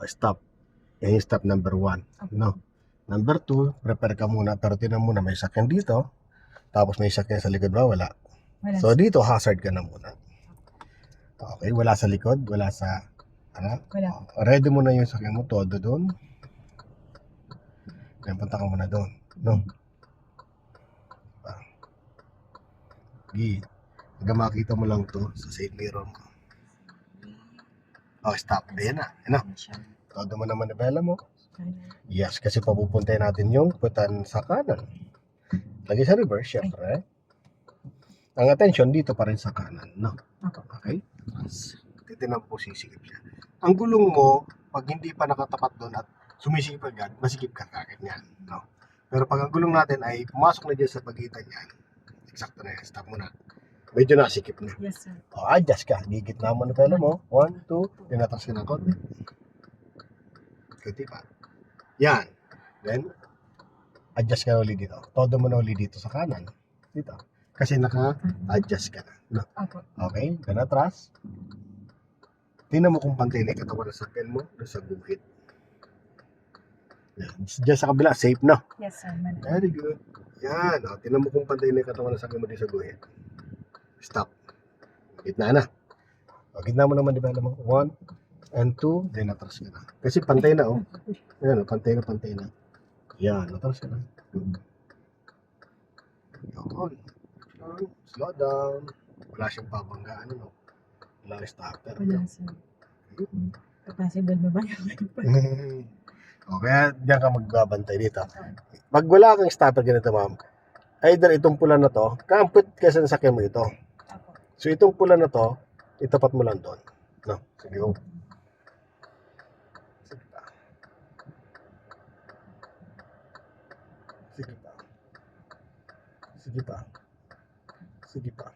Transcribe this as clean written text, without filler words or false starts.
Stop. Yan yung stop number 1. No. Number 2, prepare ka muna. Pero tinan muna, may sakyan dito. Tapos may sakyan sa likod ba? Wala. So dito, hazard ka na muna. Okay, wala sa likod. Wala sa... Ano? Ready mo na yung sakyan mo. Todo doon. Kaya punta ka muna doon. No. Hanggang makita mo lang to sa side mirror mo. Stop. Ayan na. Ayan na. Todo mo naman nabela mo. Yes, kasi papupuntay natin yung putan sa kanan. Lagi sa reverse, syempre. Ang attention dito pa rin sa kanan, no? Okay? Titinan po sisikip siya. Ang gulong mo, pag hindi pa nakatapat doon at sumisikip agad, masikip ka kagad yan, no? Pero pag ang gulong natin ay pumasok na dyan sa pagitan yan, eksakto na yan, stop mo na. Medyo nasikip na. Yes, sir. Adjust ka. Gigit na mo na pala mo. 1, 2, tinatras ka ng konti. Kunti pa. Yan. Then, adjust ka na ulit dito. Todo mo na ulit dito sa kanan. Dito. Kasi naka-adjust ka na. No? Okay? Then atras. Tingnan mo kung pantay na katawan ng sakyan mo doon sa guhit. Yan. Diyan sa kabila, safe na. Yes, sir. Very good. Yan. Tingnan mo kung pantay na katawan ng sakyan mo doon sa guhit. Stop. Gitna na. Gitna mo naman, di ba? 1 and 2, then atras ka na. Kasi pantay na, oh. Ayan, pantay na. Yan, atras ka na. Good. Yun. Slow down. Wala siyang babanggaan, no? Wala yung starter. Wala, sir. Possible ba ba yung Okay, diyan ka magbabantay dito. Pag wala kang starter ganito, ma'am, either itong pula na to, kampit kasi sa sakyan mo ito. So itong pula na to, itapat mo lang doon. No, sige go. Sige pa.